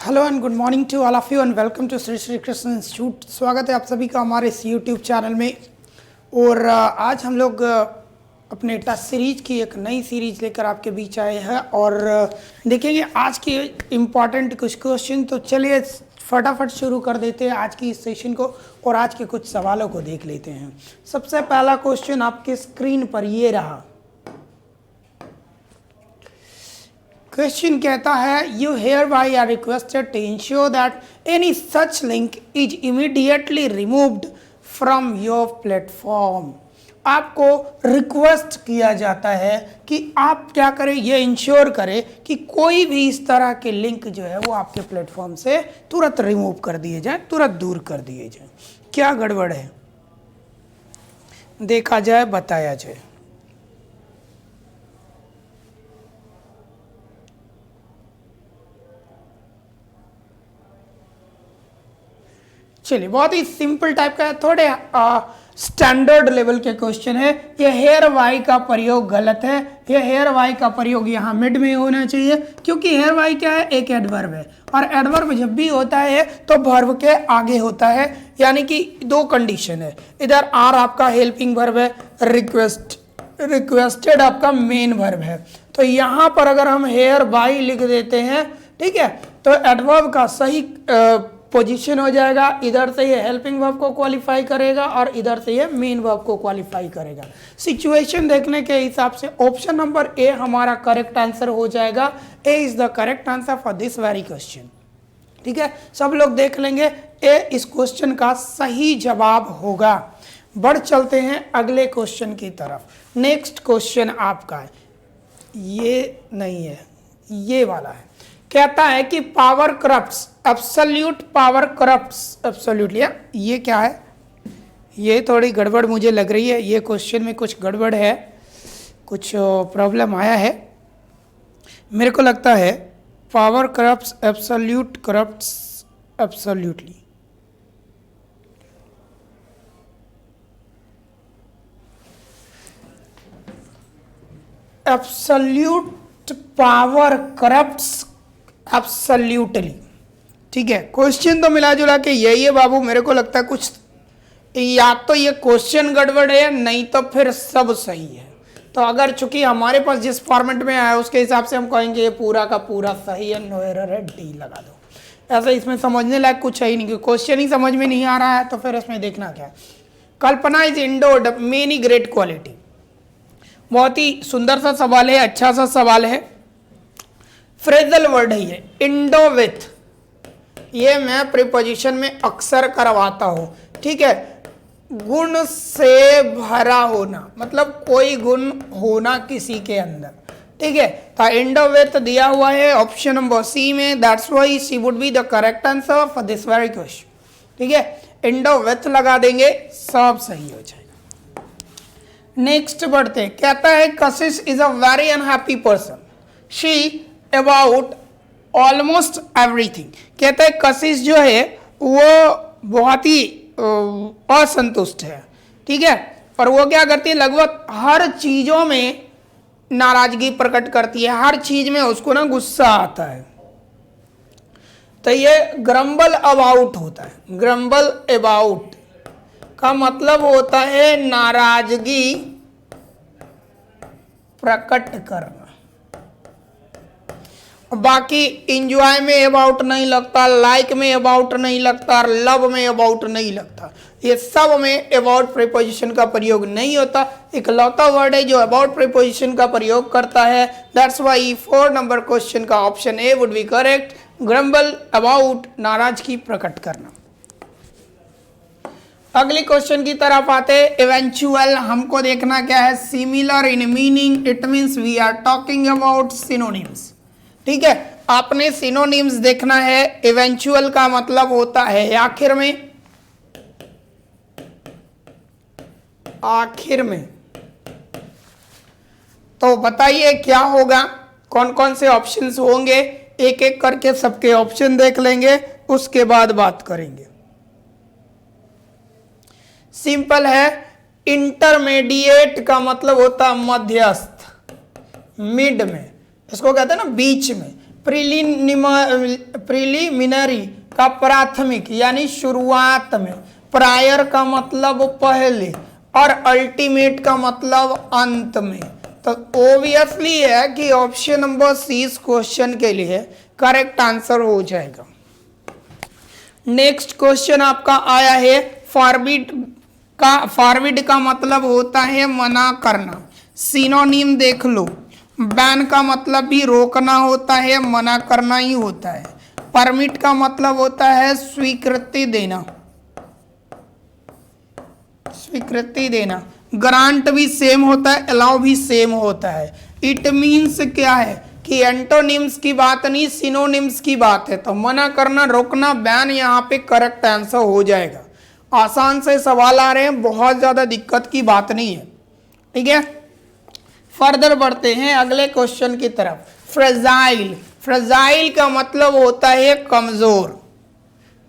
Hello and good morning to all of you and welcome to Shri Shri Krishna institute. स्वागत है आप सभी का हमारे इस यूट्यूब चैनल में। और आज हम लोग अपने टेस्ट सीरीज की एक नई सीरीज लेकर आपके बीच आए हैं और देखेंगे आज के इम्पॉर्टेंट कुछ क्वेश्चन। तो चलिए फटाफट शुरू कर देते हैं आज की इस सेशन को और आज के कुछ सवालों को देख लेते हैं। सबसे पहला क्वेश्चन आपके स्क्रीन पर ये रहा। क्वेश्चन कहता है you hereby are requested to ensure that any such link is immediately removed from your platform। आपको रिक्वेस्ट किया जाता है कि आप क्या करें, ये इंश्योर करें कि कोई भी इस तरह के लिंक जो है वो आपके प्लेटफॉर्म से तुरंत रिमूव कर दिए जाए, तुरंत दूर कर दिए जाए। क्या गड़बड़ है देखा जाए, बताया जाए। चलिए, बहुत ही सिंपल टाइप का है, थोड़े स्टैंडर्ड लेवल के क्वेश्चन है। ये हेयर वाई का प्रयोग गलत है। ये हेयर वाई का प्रयोग यहाँ मिड में होना चाहिए क्योंकि हेयर वाई क्या है, एक एडवर्ब है और एडवर्ब जब भी होता है तो वर्ब के आगे होता है। यानी कि दो कंडीशन है, इधर आर आपका हेल्पिंग वर्ब है, रिक्वेस्टेड आपका मेन वर्ब है। तो यहाँ पर अगर हम हेयर वाई लिख देते हैं, ठीक है, तो एडवर्ब का सही पोजीशन हो जाएगा। इधर से ये हेल्पिंग वर्ब को क्वालिफाई करेगा और इधर से ये मेन वर्ब को क्वालिफाई करेगा। सिचुएशन देखने के हिसाब से ऑप्शन नंबर ए हमारा करेक्ट आंसर हो जाएगा। A is the correct answer for this very question. ठीक है, सब लोग देख लेंगे, ए इस क्वेश्चन का सही जवाब होगा। बढ़ चलते हैं अगले क्वेश्चन की तरफ। नेक्स्ट क्वेश्चन आपका है, ये नहीं है, ये वाला है। कहता है कि power corrupts, absolute power corrupts absolutely. ये क्या है, ये थोड़ी गड़बड़ मुझे लग रही है। ये क्वेश्चन में कुछ गड़बड़ है, कुछ प्रॉब्लम आया है मेरे को लगता है। Power corrupts, absolute corrupts absolutely. Absolute power corrupts absolutely. ठीक है, क्वेश्चन तो मिला जुला के यही है बाबू। मेरे को लगता है कुछ या तो ये क्वेश्चन गड़बड़ है, नहीं तो फिर सब सही है। तो अगर चूंकि हमारे पास जिस फॉर्मेट में आया उसके हिसाब से हम कहेंगे ये पूरा का पूरा सही है, नो एरर है, डी लगा दो। ऐसा इसमें समझने लायक कुछ है ही नहीं, क्योंकि क्वेश्चन ही समझ में नहीं आ रहा है तो फिर इसमें देखना क्या है। Kalpana is endowed many great quality. बहुत ही सुंदर सा सवाल है, अच्छा सा सवाल है। फ्रेजल वर्ड है ये, इंडो विथ। ये मैं प्रीपोजिशन में अक्सर करवाता हूं। ठीक है, गुण से भरा होना, मतलब कोई गुण होना किसी के अंदर। ठीक है, तो इंडो विथ दिया हुआ है ऑप्शन नंबर सी में। That's why C would be the correct answer for this very question. ठीक है, इंडो विथ लगा देंगे, सब सही हो जाएगा। नेक्स्ट बढ़ते, कहता है कशिश is a very unhappy person, she about almost everything. कहता है कशिश जो है वो बहुत ही असंतुष्ट है। ठीक है, और वो क्या करती है, लगभग हर चीजों में नाराजगी प्रकट करती है, हर चीज में उसको ना गुस्सा आता है। तो ये ग्रम्बल अबाउट होता है। ग्रम्बल अबाउट का मतलब होता है नाराजगी प्रकट करना। बाकी इंजॉय में अबाउट नहीं लगता, लाइक में अबाउट नहीं लगता, लव में अबाउट नहीं लगता। ये सब में अबाउट प्रीपोजिशन का प्रयोग नहीं होता। एक लौता वर्ड है जो अबाउट प्रीपोजिशन का प्रयोग करता है। दैट्स व्हाई 4 नंबर क्वेश्चन का option A would be correct. Grumble about, नाराजगी प्रकट करना। अगले क्वेश्चन की तरफ आते। इवेंचुअल हमको देखना क्या है, similar in meaning. It means we are talking about synonyms. ठीक है, आपने सिनोनिम्स देखना है। इवेंचुअल का मतलब होता है आखिर में, आखिर में। तो बताइए क्या होगा, कौन कौन से ऑप्शंस होंगे। एक एक करके सबके ऑप्शन देख लेंगे, उसके बाद बात करेंगे। सिंपल है, इंटरमीडिएट का मतलब होता है मध्यस्थ, मिड में, इसको कहते हैं ना बीच में। प्रिलिमिनरी का प्राथमिक यानी शुरुआत में, प्रायर का मतलब पहले और अल्टीमेट का मतलब अंत में। तो ऑब्वियसली है कि ऑप्शन नंबर सी इस क्वेश्चन के लिए करेक्ट आंसर हो जाएगा। नेक्स्ट क्वेश्चन आपका आया है फॉरबिड का मतलब होता है मना करना, सिनोनिम देख लो। बैन का मतलब भी रोकना होता है, मना करना ही होता है। परमिट का मतलब होता है स्वीकृति देना, स्वीकृति देना। ग्रांट भी सेम होता है, अलाउ भी सेम होता है। इट मीन्स क्या है कि एंटोनिम्स की बात नहीं, सिनोनिम्स की बात है। तो मना करना, रोकना, बैन यहाँ पे करेक्ट आंसर हो जाएगा। आसान से सवाल आ रहे हैं, बहुत ज्यादा दिक्कत की बात नहीं है। ठीक है, फर्दर बढ़ते हैं अगले क्वेश्चन की तरफ। फ्रेजाइल, फ्रेजाइल का मतलब होता है कमजोर।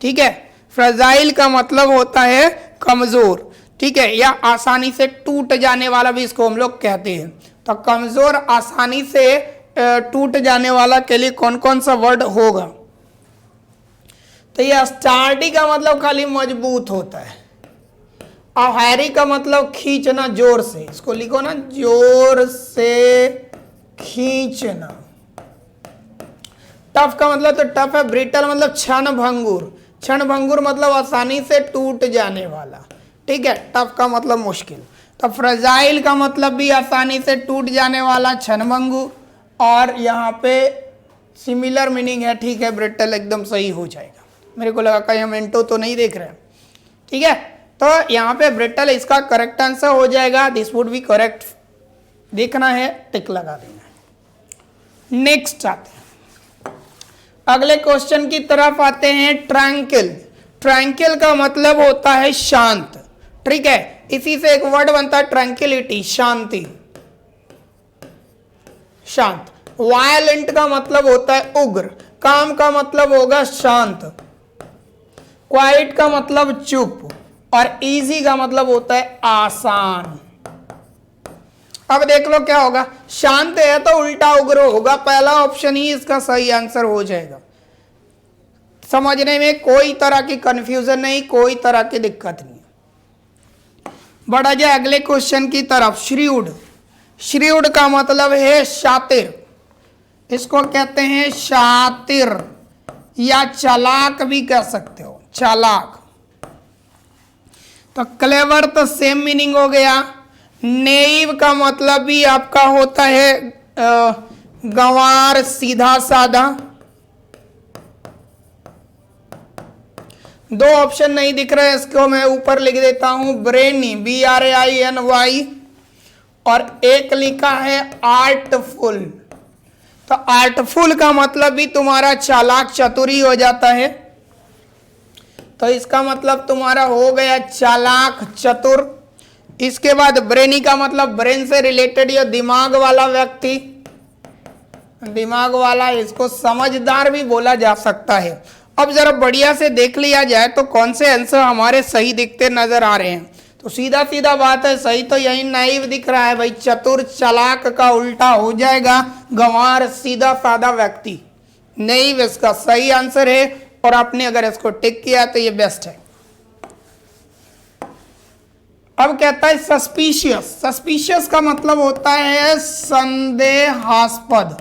ठीक है, फ्रेजाइल का मतलब होता है कमजोर। ठीक है, या आसानी से टूट जाने वाला भी इसको हम लोग कहते हैं। तो कमजोर, आसानी से टूट जाने वाला के लिए कौन कौन सा वर्ड होगा? तो ये स्टार्डी का मतलब खाली मजबूत होता है, और हैरी का मतलब खींचना जोर से। इसको लिखो ना, जोर से खींचना। टफ का मतलब तो टफ है, ब्रिटल मतलब क्षण भंगुर, क्षण भंगुर मतलब आसानी से टूट जाने वाला। ठीक है, टफ का मतलब मुश्किल। तो फ्रेजाइल का मतलब भी आसानी से टूट जाने वाला, क्षण भंगुर, और यहाँ पे सिमिलर मीनिंग है। ठीक है, ब्रिटल एकदम सही हो जाएगा। मेरे को लगा कहीं हम इंटो तो नहीं देख रहे हैं। ठीक है, तो यहाँ पे ब्रिटल इसका करेक्ट आंसर हो जाएगा। दिस वुड बी करेक्ट, देखना है, टिक लगा देना है। नेक्स्ट आते हैं अगले क्वेश्चन की तरफ आते हैं। ट्रैंकिल, ट्रैंकिल का मतलब होता है शांत। ठीक है, इसी से एक वर्ड बनता है ट्रैंक्विलिटी, शांति, शांत। वायलेंट का मतलब होता है उग्र, काम का मतलब होगा शांत। क्वाइट का मतलब चुप, और इजी का मतलब होता है आसान। अब देख लो क्या होगा, शांत है तो उल्टा उग्र होगा। पहला ऑप्शन ही इसका सही आंसर हो जाएगा। समझने में कोई तरह की कंफ्यूजन नहीं, कोई तरह की दिक्कत नहीं। बढ़ा जाए अगले क्वेश्चन की तरफ। श्रीउड, श्रीउड का मतलब है शातिर, इसको कहते हैं शातिर, या चालाक भी कह सकते हो, चालाक। तो क्लेवर तो सेम मीनिंग हो गया। नेइव का मतलब भी आपका होता है गंवार, सीधा साधा। दो ऑप्शन नहीं दिख रहे, इसको मैं ऊपर लिख देता हूं, ब्रेनी, BRAINY, और एक लिखा है आर्टफुल। तो आर्टफुल का मतलब भी तुम्हारा चालाक, चतुरी हो जाता है। तो इसका मतलब तुम्हारा हो गया चालाक, चतुर। इसके बाद ब्रेनी का मतलब ब्रेन से रिलेटेड या दिमाग वाला व्यक्ति, दिमाग वाला, इसको समझदार भी बोला जा सकता है। अब जरा बढ़िया से देख लिया जाए तो कौन से आंसर हमारे सही दिखते नजर आ रहे हैं। तो सीधा सीधा बात है, सही तो यही नाइव दिख रहा है भाई। चतुर, चालाक का उल्टा हो जाएगा गंवार, सीधा साधा व्यक्ति। नाइव इसका सही आंसर है, और आपने अगर इसको टिक किया तो ये बेस्ट है। अब कहता है सस्पिशियस, सस्पिशियस का मतलब होता है संदेहास्पद।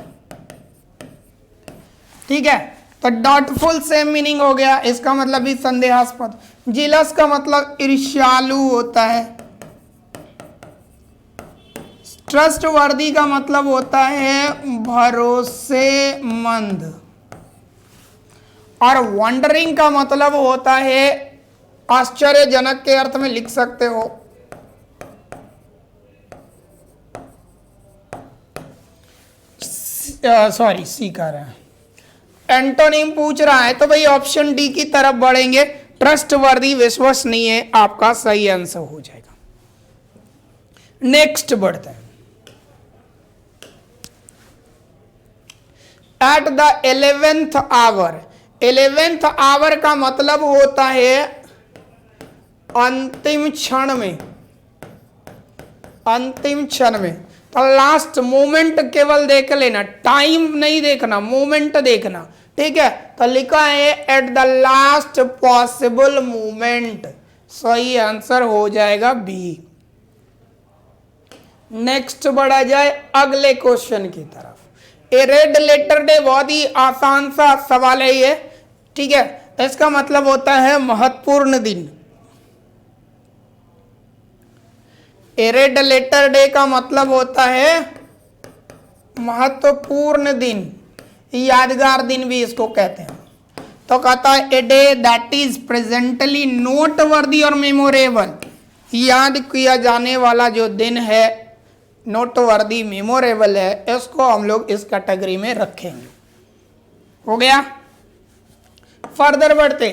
ठीक है, तो डाउटफुल सेम मीनिंग हो गया, इसका मतलब भी संदेहास्पद। जिलस का मतलब ईर्ष्यालु होता है। ट्रस्टवर्दी का मतलब होता है भरोसेमंद, और वंडरिंग का मतलब होता है आश्चर्यजनक के अर्थ में लिख सकते हो। सॉरी, सी कह रहे हैं। एंटोनिम पूछ रहा है तो भाई ऑप्शन डी की तरफ बढ़ेंगे। ट्रस्टवर्दी, विश्वसनीय, आपका सही आंसर हो जाएगा। नेक्स्ट बढ़ते हैं। At the 11th our, 11th our का मतलब होता है अंतिम क्षण में, अंतिम क्षण में। तो लास्ट मोमेंट केवल देख लेना, टाइम नहीं देखना, मोमेंट देखना, ठीक है। तो लिखा है at the last possible moment, सही आंसर हो जाएगा बी। नेक्स्ट बढ़ा जाए अगले क्वेश्चन की तरफ। ए रेड लेटर डे, बहुत ही आसान सा सवाल है ये, ठीक है। इसका मतलब होता है महत्वपूर्ण दिन। ए रेड लेटर डे का मतलब होता है महत्वपूर्ण दिन, यादगार दिन भी इसको कहते हैं। तो कहता है a day that is presently note वर्दी और मेमोरेबल, याद किया जाने वाला जो दिन है, नोट वर्दी मेमोरेबल है, इसको हम लोग इस कैटेगरी में रखेंगे। हो गया। फर्दर बढ़ते,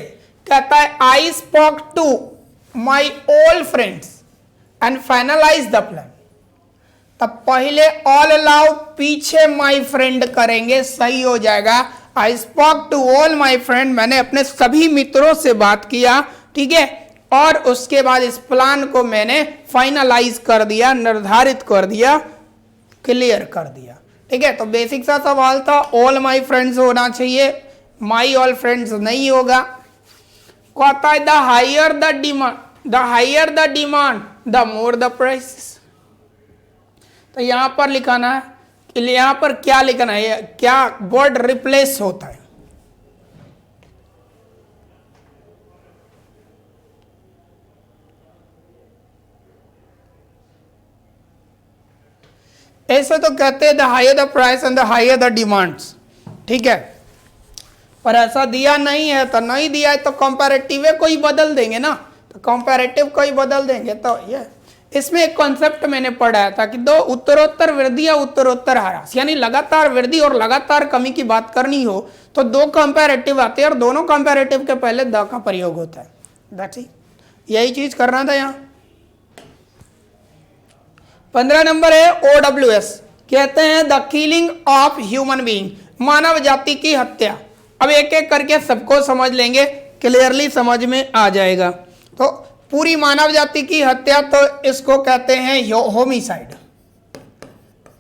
कहता है I spoke to my old friends and finalise the plan. तब पहले ऑल अलाउ, पीछे माई फ्रेंड करेंगे, सही हो जाएगा। I spoke to all my friend, मैंने अपने सभी मित्रों से बात किया, ठीक है, और उसके बाद इस प्लान को मैंने फाइनलाइज कर दिया, निर्धारित कर दिया, क्लियर कर दिया, ठीक है। तो बेसिक सा सवाल था, ऑल माई फ्रेंड्स होना चाहिए, माई ऑल फ्रेंड्स नहीं होगा। कहता है the higher the demand the more the price. तो यहां पर लिखाना है, यहां पर क्या लिखना है, क्या वर्ड रिप्लेस होता है। ऐसे तो कहते हैं the higher the price and the higher the demands, ठीक है, पर ऐसा दिया नहीं है। तो नहीं दिया है तो कंपैरेटिव को ही बदल देंगे ना, तो कंपैरेटिव को ही बदल देंगे। तो ये इसमें एक कॉन्सेप्ट मैंने पढ़ाया था कि दो उत्तरोत्तर वृद्धि या उत्तरोत्तर ह्रास, यानी लगातार वृद्धि और लगातार कमी की बात करनी हो तो दो कंपैरेटिव आते हैं और दोनों कंपैरेटिव के पहले द का प्रयोग होता है। दैट्स इट, यही चीज करना था यहाँ। 15 नंबर है OWS, कहते हैं the killing of human being, मानव जाति की हत्या। अब एक एक करके सबको समझ लेंगे, क्लियरली समझ में आ जाएगा। तो पूरी मानव जाति की हत्या, तो इसको कहते हैं होमिसाइड,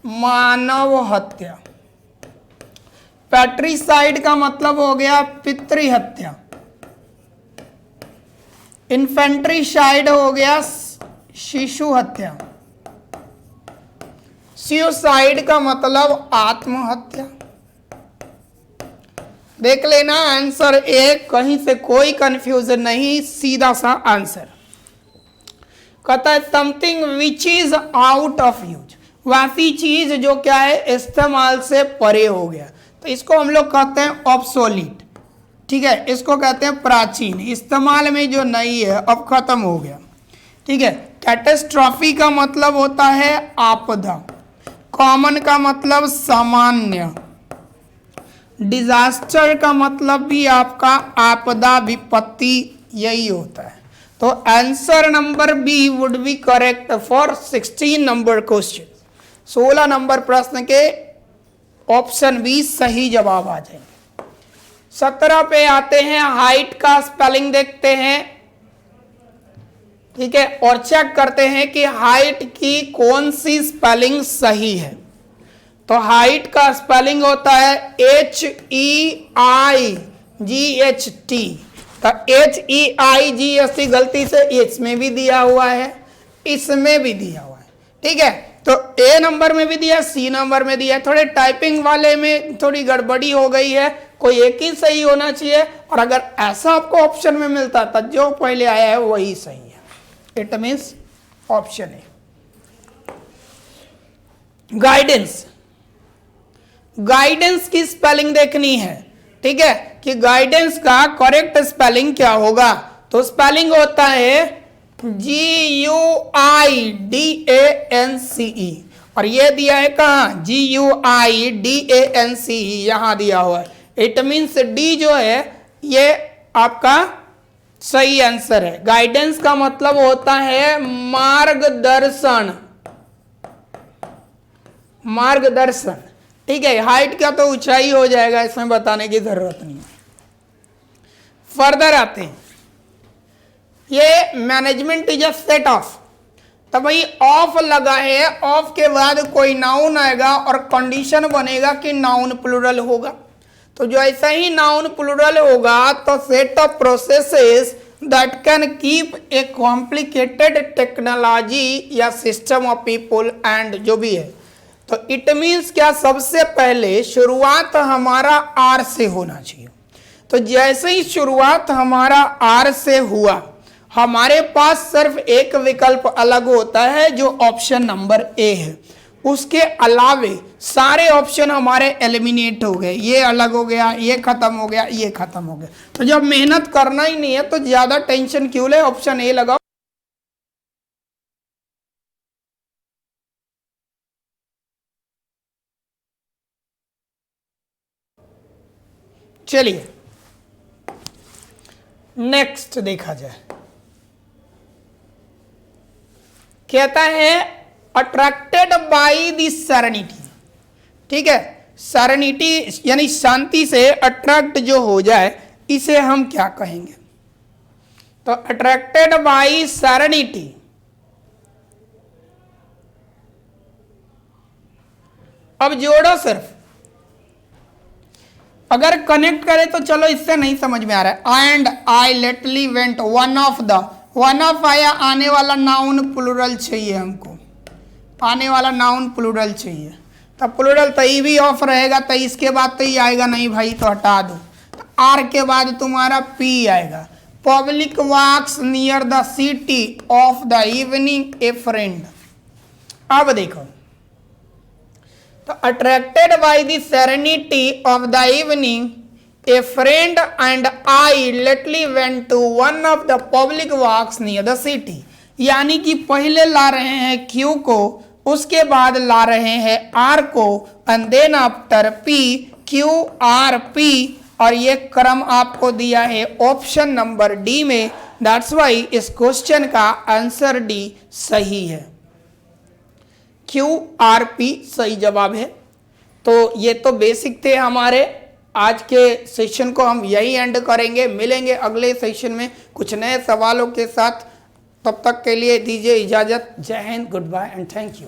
मानव हत्या। पैट्रिसाइड का मतलब हो गया पितृ हत्या। इन्फेंट्रीसाइड हो गया शिशु हत्या। सुसाइड का मतलब आत्महत्या। देख लेना आंसर ए, कहीं से कोई कंफ्यूजन नहीं, सीधा सा आंसर। कहता है something which is out of use, वैसी चीज जो क्या है, इस्तेमाल से परे हो गया, तो इसको हम लोग कहते हैं ऑब्सोलीट, ठीक है। इसको कहते हैं प्राचीन, इस्तेमाल में जो नहीं है, अब खत्म हो गया, ठीक है। कैटेस्ट्रॉफी का मतलब होता है आपदा। कॉमन का मतलब सामान्य। डिजास्टर का मतलब भी आपका आपदा, विपत्ति, यही होता है। तो answer number B would be correct for 16 number question. 16 number प्रश्न के ऑप्शन बी सही जवाब आ जाएंगे। 17 पे आते हैं, हाइट का स्पेलिंग देखते हैं, ठीक है, और चेक करते हैं कि हाइट की कौन सी स्पेलिंग सही है। तो हाइट का स्पेलिंग होता है HEIGHT। तो HEIGHT गलती से इसमें भी दिया हुआ है, इसमें भी दिया हुआ है, ठीक है। तो ए नंबर में भी दिया, सी नंबर में दिया है। थोड़े टाइपिंग वाले में थोड़ी गड़बड़ी हो गई है, कोई एक ही सही होना चाहिए, और अगर ऐसा आपको ऑप्शन में मिलता था जो पहले आया है वही सही है, इट मीन्स ऑप्शन है। गाइडेंस, गाइडेंस की स्पेलिंग देखनी है, ठीक है, कि गाइडेंस का करेक्ट स्पेलिंग क्या होगा। तो स्पेलिंग होता है GUIDANCE, और ये दिया है कहाँ, GUIDANCE यहां दिया हुआ है। इट मीन्स डी जो है ये आपका सही आंसर है। गाइडेंस का मतलब होता है मार्गदर्शन, मार्गदर्शन, ठीक है। हाइट का तो ऊंचाई हो जाएगा, इसमें बताने की जरूरत नहीं है। फर्दर आते हैं, ये management is a set of, तो भाई ऑफ लगा है, ऑफ के बाद कोई नाउन आएगा और कंडीशन बनेगा कि नाउन प्लूरल होगा। तो जो ऐसा ही नाउन प्लूरल होगा तो set of processes that can keep a complicated technology या सिस्टम ऑफ पीपल एंड जो भी है, तो इट मीन्स क्या, सबसे पहले शुरुआत हमारा आर से होना चाहिए। तो जैसे ही शुरुआत हमारा आर से हुआ, हमारे पास सिर्फ एक विकल्प अलग होता है जो ऑप्शन नंबर ए है, उसके अलावे सारे ऑप्शन हमारे एलिमिनेट हो गए। ये अलग हो गया, ये खत्म हो गया, ये खत्म हो गया। तो जब मेहनत करना ही नहीं है तो ज्यादा टेंशन क्यों ले, ऑप्शन ए लगाओ। चलिए नेक्स्ट देखा जाए। कहता है अट्रैक्टेड बाई द सेरेनिटी, ठीक है, सेरेनिटी यानी शांति से अट्रैक्ट जो हो जाए इसे हम क्या कहेंगे, तो अट्रैक्टेड बाई सेरेनिटी। अब जोड़ो सिर्फ, अगर कनेक्ट करें तो चलो इससे नहीं समझ में आ रहा है। And I lately went one of आया, आने वाला नाउन प्लूरल चाहिए हमको, आने वाला नाउन प्लूरल चाहिए। तब प्लूरल तई भी ऑफ रहेगा, तई इसके बाद तई आएगा नहीं भाई तो हटा दो। तो आर के बाद तुम्हारा पी आएगा। Public walks near the city of the evening a friend. अब देखो, तो attracted by the serenity of the evening a friend and I lately went to one of the public walks near the city, यानी कि पहले ला रहे हैं Q को, उसके बाद ला रहे हैं आर को, and then after P Q R P, और ये क्रम आपको दिया है ऑप्शन नंबर डी में। दैट्स वाई इस क्वेश्चन का आंसर डी सही है, क्यू आर पी सही जवाब है। तो ये तो बेसिक थे हमारे। आज के सेशन को हम यही एंड करेंगे, मिलेंगे अगले सेशन में कुछ नए सवालों के साथ। तब तक के लिए दीजिए इजाजत। जय हिंद, good bye and thank you.